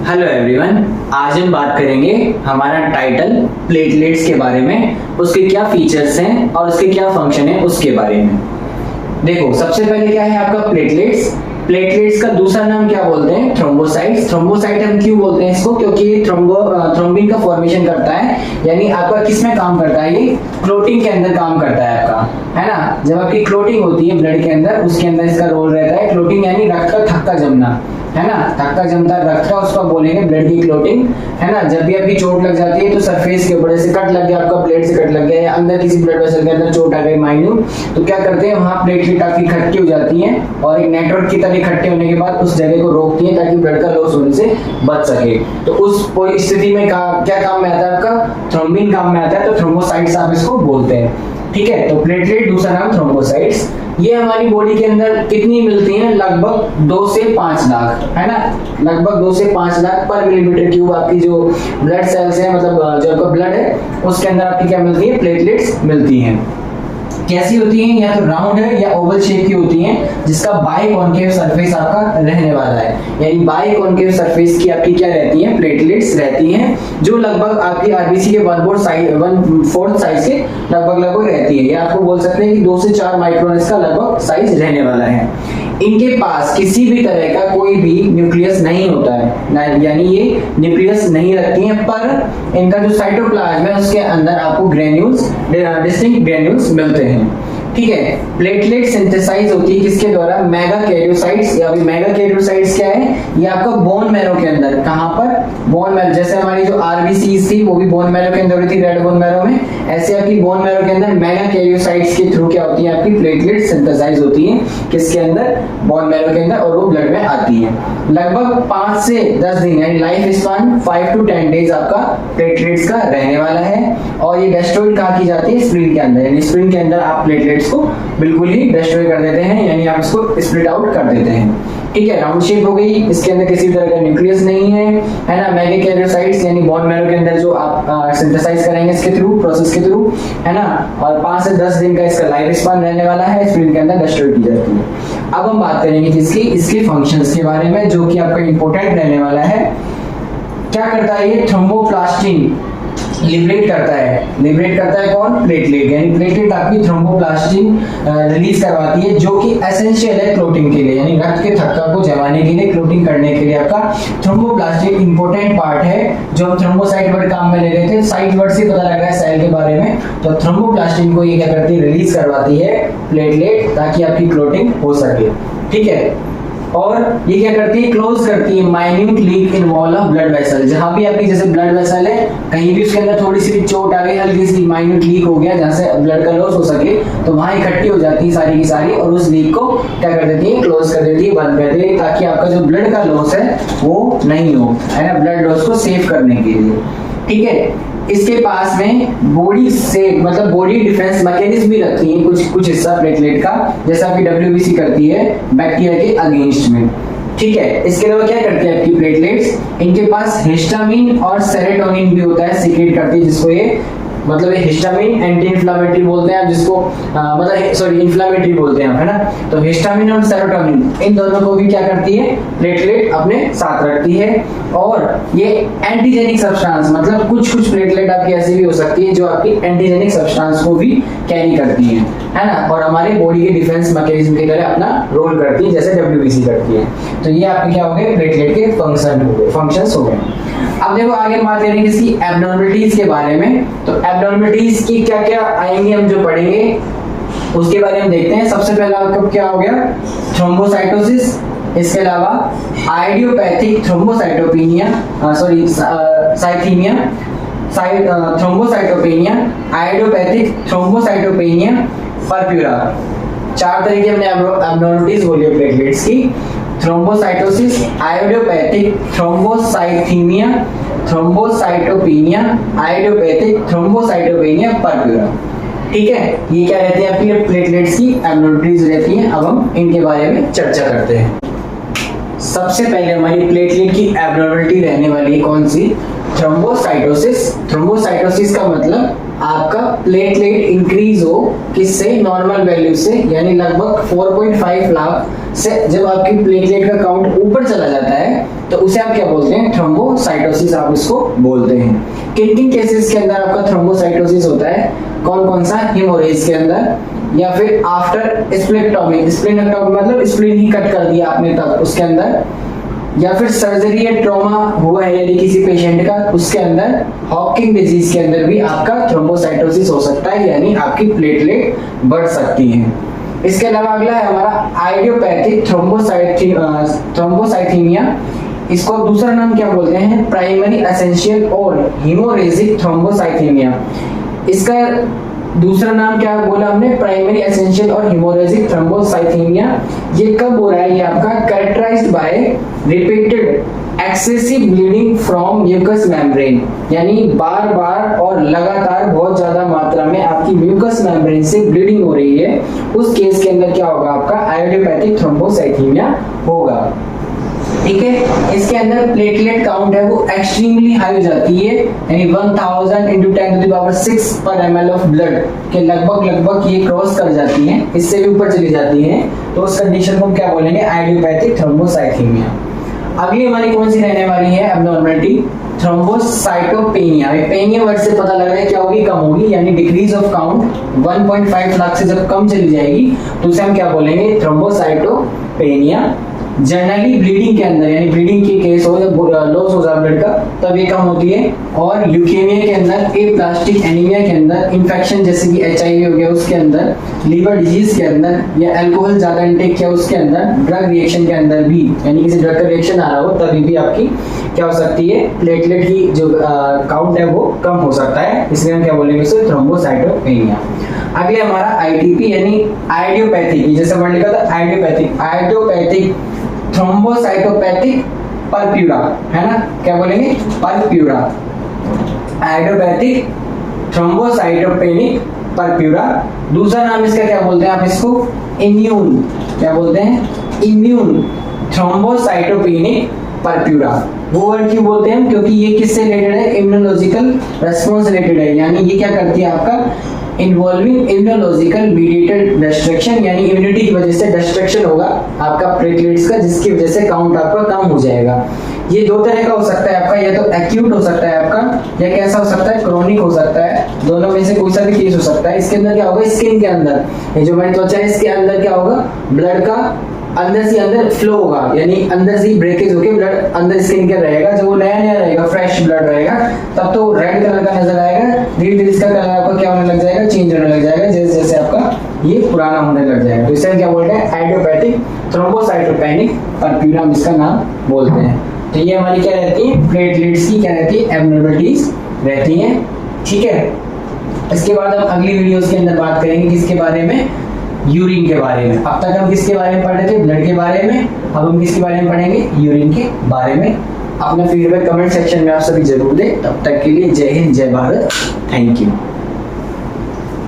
Hello everyone, आज हम बात करेंगे हमारा टाइटल प्लेटलेट्स के बारे में, उसके क्या फीचर्स हैं और उसके क्या फंक्शन है उसके बारे में। देखो, सबसे पहले क्या है आपका प्लेटलेट्स। प्लेटलेट्स का दूसरा नाम क्या बोलते हैं? थ्रोम्बोसाइट्स। थ्रोम्बोसाइट हम क्यों बोलते हैं इसको? क्योंकि ये थ्रोम्बिन का फॉर्मेशन करता है, यानी आपका किस में काम करता है? ये क्लोटिंग के अंदर काम करता है आपका, है ना। जब आपकी क्लोटिंग होती है ब्लड के अंदर, उसके अंदर इसका रोल रहता है। क्लोटिंग यानी रक्त का थक्का जमना, है ना। थक्का जमता है रक्त का, उसको बोलेंगे ब्लड की क्लोटिंग, है ना। जब भी आपकी चोट लग जाती है तो सरफेस के ऊपर जैसे कट लग गया, आपका प्लेट से कट लग गया या अंदर किसी ब्लड वेसल के अंदर चोट आ गई माइन्यूट, तो क्या करते हैं वहां प्लेटलेट आपकी इकट्ठी हो जाती हैं और एक नेटवर्क की तरह इकट्ठे होने के बाद उस जगह को रोकती हैं ताकि ब्लड का लॉस होने से बच सके। तो उस स्थिति में क्या काम में आता है आपका? थ्रोम्बिन काम में आता है, तो थ्रोम्बोसाइट्स आप इसको बोलते हैं, ठीक है। तो प्लेटलेट दूसरा नाम थ्रोम्बोसाइट्स। ये हमारी बॉडी के अंदर कितनी मिलती हैं? लगभग 2 से 5 लाख, है ना। लगभग 2 से 5 लाख पर मिलीमीटर क्यूब आपकी जो ब्लड सेल्स है, मतलब जो आपका ब्लड है उसके अंदर आपकी क्या मिलती है? प्लेटलेट्स मिलती हैं। कैसी होती हैं? या तो राउंड है या ओवल शेप की होती हैं, जिसका बाइकॉन्केव सरफेस आपका रहने वाला है। यानी बाइकॉन्केव सरफेस की आपकी क्या रहती है? प्लेटलेट्स रहती हैं, जो लगभग आपकी आरबीसी के 1/4 साइज के लगभग रहती है। या आपको बोल सकते हैं कि 2 से 4 माइक्रोन इसका लगभग साइज रहने वाला है। इनके पास किसी भी तरह का कोई भी न्यूक्लियस नहीं होता है, यानी ये न्यूक्लियस नहीं रखती हैं, पर इनका जो साइटोप्लाज्म है उसके अंदर आपको ग्रेन्यूल्स, डिस्टिंक्ट ग्रेन्यूल्स मिलते हैं, ठीक है। प्लेटलेट सिंथेसाइज होती है किसके द्वारा? मेगाकैरियोसाइट्स। या मेगाकैरियोसाइट्स क्या है? ये आपका बोन मैरो के अंदर, कहां पर? Bone marrow. जैसे हमारी जो आरबीसीज थी वो भी बोन मैरो के अंदर होती थी, रेड बोन मैरो में, ऐसे आपकी बोन मैरो के अंदर मेगाकैरियोसाइट्स के थ्रू क्या होती है? आपकी प्लेटलेट सिंथेसाइज होती है किसके अंदर? बोन मैरो के अंदर, और वो ब्लड में आती है। लगभग 5 से 10 दिन, यानी लाइफ स्पान 5 to 10 डेज आपका प्लेटलेट्स का रहने वाला है। और ये डेस्ट्रॉयड कहाँ की जाती है? स्प्लीन के अंदर। यानी स्प्लीन के अंदर आप प्लेटलेट्स को बिल्कुल ही डिस्ट्रॉय कर देते हैं, यानी आप इसको स्प्लिट आउट कर देते हैं, ठीक है। राउंड शेप हो गई, इसके अंदर किसी भी तरह का न्यूक्लियस नहीं है ना। मेगाकैरियोसाइट्स यानी बोन मैरो के अंदर जो आप सिंथेसाइज करेंगे इसके थ्रू, प्रोसेस के थ्रू, है ना। और 5 से 10 दिन का इसका लाइफ स्पान रहने वाला है, स्प्लीन के अंदर डिस्ट्रॉय की जाती है। अब हम बात करेंगे इसके फंक्शंस के बारे में, जो कि आपका इंपॉर्टेंट रहने वाला है। क्या करता है ये? थ्रोम्बोप्लास्टिन लिबरेट करता है। लिबरेट करता है कौन? प्लेटलेट। यानी प्लेटलेट आपकी थ्रोम्बोप्लास्टिन रिलीज करवाती है, जो कि एसेंशियल है क्लोटिंग के लिए, यानी रक्त के थक्का को जमाने के लिए, क्लोटिंग करने के लिए आपका थ्रोम्बोप्लास्टिन इंपॉर्टेंट पार्ट है, जो हम थ्रोम्बोसाइट वर्ड काम में ले रहे थे। साइट वर्ड से पता लग रहा है सेल के बारे में। तो थ्रोम्बोप्लास्टिन को ये क्या करती है? रिलीज करवाती है प्लेटलेट, ताकि आपकी क्लोटिंग हो सके, ठीक है। और ये क्या करती है? क्लोज करती है minute leak in wall of blood vessel. जहां भी आपकी जैसे ब्लड वेसल है, कहीं भी उसके अंदर थोड़ी सी भी चोट आ गई, हल्की सी माइन्यूट लीक हो गया जहां से ब्लड का लॉस हो सके, तो वहां इकट्ठी हो जाती है सारी की सारी, और उस लीक को क्या कर देती है? क्लोज कर देती है, बंद कर देती है, ताकि आपका जो ब्लड का लॉस है वो नहीं हो, है ना, ब्लड लॉस को सेव करने के लिए, ठीक है। इसके पास में बॉडी से मतलब बॉडी डिफेंस मैकेनिज्म भी रखती है कुछ हिस्सा प्लेटलेट का, जैसा कि डब्ल्यूबीसी करती है बैक्टीरिया के अगेंस्ट में, ठीक है। इसके अलावा क्या करती है आपकी प्लेटलेट्स? इनके पास हिस्टामिन और सेरोटोनिन भी होता है, सीक्रेट करती है, जिसको ये मतलब हिस्टामिन एंटी इन्फ्लामेटरी बोलते हैं, जिसको इन्फ्लामेटरी बोलते हैं, है ना। तो हिस्टामिन और सेरोटोनिन इन दोनों को भी क्या करती है? प्लेटलेट अपने साथ रखती है। और ये एंटीजेनिक सब्सटेंस, मतलब कुछ प्लेटलेट आपकी ऐसी भी हो सकती है जो आपकी एंटीजेनिक सब्सटेंस को भी कैरी करती है ना, और हमारे बॉडी के डिफेंस मैकेनिज्म की तरह अपना रोल करती है, जैसे डब्ल्यूबीसी करती है। तो ये आपके क्या हो गए? प्लेटलेट के फंक्शंस हो गए। अब देखो आगे बात करेंगे इसकी एब्नॉर्मलिटीज के बारे में। तो एब्नॉर्मलिटीज की क्या क्या आएंगे, हम जो पढ़ेंगे उसके बारे में देखते हैं। सबसे पहला आपको क्या हो गया? थ्रोम्बोसाइटोसिस। इसके अलावा idiopathic thrombocytopenia, cythemia, thrombocytopenia, idiopathic thrombocytopenia, purpura. 4 तरह की हमने एब्नॉर्मलिटीज बोली है प्लेटलेट्स की। Thrombocytosis, idiopathic thrombocythemia, thrombocytopenia, idiopathic thrombocytopenia, purpura, ठीक है। ये क्या रहती है आपकी प्लेटलेट्स की एब्नॉर्मलिटीज रहती हैं। अब हम इनके बारे में चर्चा करते हैं। सबसे पहले हमारी प्लेटलेट की एब्नॉर्मलिटी रहने वाली है कौन सी? थ्रोम्बोसाइटोसिस। थ्रोम्बोसाइटोसिस का मतलब आपका प्लेटलेट इंक्रीज हो किससे? नॉर्मल वैल्यू से, यानी लगभग 4.5 लाख से जब आपकी प्लेटलेट का काउंट ऊपर चला जाता है तो उसे आप क्या बोलते हैं, थ्रोम्बोसाइटोसिस आप इसको बोलते हैं। किन किन केसेस के अंदर आपका थ्रोम्बोसाइटोसिस होता है, कौन कौन सा, हेमोरेज के अंदर, या फिर आफ्टर स्प्लेक्टोमी, स्प्लेनेक्टोमी मतलब स्प्लीन ही कट कर दिया आपने तब उसके अंदर, या फिर सर्जरी या ट्रॉमा हुआ है यदि किसी पेशेंट का उसके अंदर, हॉकिंग डिजीज के अंदर भी आपका थ्रोम्बोसाइटोसिस हो सकता है, यानी आपकी प्लेटलेट बढ़ सकती है। इसके अलावा अगला है हमारा आइडियोपैथिक थ्रोम्बोसाइथीमिया। इसको दूसरा नाम क्या बोलते हैं, प्राइमरी एसेंशियल और हीमोरेजिक थ्रोम्बोसाइथीमिया। इसका दूसरा नाम क्या बोला हमने, प्राइमरी एसेंशियल और हीमोरेजिक थ्रोम्बोसाइथीमिया। ये कब हो रहा है, ये आपका characterised by repeated excessive bleeding from mucous membrane, यानी बार बार और लगातार बहुत ज्यादा मात्रा में आपकी म्यूकस मेम्ब्रेन से ब्लीडिंग हो रही है, उस केस के अंदर क्या होगा, आपका आइडियोपैथिक थ्रोम्बोसाइथीमिया होगा। ठीक है, इसके अंदर प्लेटलेट काउंट है वो एक्सट्रीमली हाई हो जाती है, यानी 1000 into 10⁶ पर ml ऑफ ब्लड के लगभग ये क्रॉस कर जाती हैं, इससे भी ऊपर चली जाती हैं, तो उस कंडीशन को हम क्या बोलेंगे, आइडियोपैथिक थ्रोम्बोसाइथीमिया। अगली हमारी कौन सी रहने वाली है, एब्नॉर्मलिटी, थ्रोम्बोसाइटोपेनिया। पेनिया वर्ड से पता लग रहा है क्या होगी, कम होगी, यानी डिक्रीज ऑफ काउंट 1.5 लाख से जब कम चली जाएगी तो उसे हम क्या बोलेंगे, थ्रोम्बोसाइटोपेनिया। जनरली ब्लीडिंग के अंदर, यानी ब्लीडिंग की केस हो, जब लॉस हो जाए ब्लड का, तब ये कम होती है। और ल्यूकेमिया के अंदर, एप्लास्टिक एनीमिया के अंदर, इन्फेक्शन जैसे कि HIV हो गया उसके अंदर, लीवर डिजीज के अंदर, या अल्कोहल ज्यादा इंटेक किया उसके अंदर, ड्रग रिएक्शन के अंदर भी, यानी किसी ड्रग का रिएक्शन आ रहा हो तभी भी आपकी क्या हो सकती है, प्लेटलेट की जो काउंट है वो कम हो सकता है, इसलिए हम क्या बोलेंगे उसे, थ्रोम्बोसाइटोपेनिया। अगले हमारा ITP यानी आइडियोपैथिक, जैसे वर्ड लिखा था आइडियोपैथिक थ्रोम्बोसाइटोपैथिक परप्यूरा, है ना, क्या बोलेंगे, परप्यूरा, आइडियोपैथिक थ्रोम्बोसाइटोपेनिक परप्यूरा। दूसरा नाम इसका क्या बोलते हैं, आप इसको इम्यून, क्या बोलते हैं, इम्यून थ्रोम्बोसाइटोपेनिक परप्यूरा। वो वर्ड क्यों बोलते हैं हम, क्योंकि ये किससे रिलेटेड है, इम्यूनोलॉजिकल रेस्पॉन्स रिलेटेड है, यानी ये क्या करती है, आपका इन्वॉल्विंग इम्यूनोलॉजिकल मीडिएटेड डिस्ट्रक्शन, यानी इम्यूनिटी की वजह से डिस्ट्रक्शन होगा आपका प्लेटलेट्स का, जिसकी वजह से काउंट आपका कम हो जाएगा। ये दो तरह का हो सकता है आपका, या तो एक्यूट हो सकता है आपका, या कैसा हो सकता है, क्रोनिक हो सकता है, दोनों में से कोई सा भी केस हो सकता है। इसके अंदर क्या होगा, स्किन के अंदर, ये जो मैंने त्वचा है इसके अंदर क्या होगा, ब्लड का अंदर से अंदर फ्लो होगा, यानी अंदर से ब्रेकेज होके ब्लड अंदर स्किन के रहेगा। जब वो नया नया रहेगा, फ्रेश ब्लड रहेगा, तब तो रेड कलर का नजर आएगा, धीरे धीरे इसका कलर आपका क्या होने लग जाएगा, चेंज होने लग जाएगा, जैसे जैसे आपका ये पुराना होने लग जाएगा। तो इसे क्या बोलते हैं, आइडियोपैथिक थ्रोम्बोसाइटोपेनिक परप्यूरा इसका नाम बोलते हैं। तो ये हमारी क्या रहती है, प्लेटलेट्स की क्या रहती है, एब्नॉर्मलिटीज रहती हैं। ठीक है, इसके बाद हम अगली वीडियोस के अंदर बात करेंगे किसके बारे में, यूरिन के बारे में। अब तक हम किसके बारे में पढ़ रहे थे, ब्लड के बारे में, अब हम किसके बारे में पढ़ेंगे, यूरिन के बारे में। अपना फीडबैक कमेंट सेक्शन में आप सभी जरूर दें। तब तक के लिए जय हिंद, जय भारत, थैंक यू।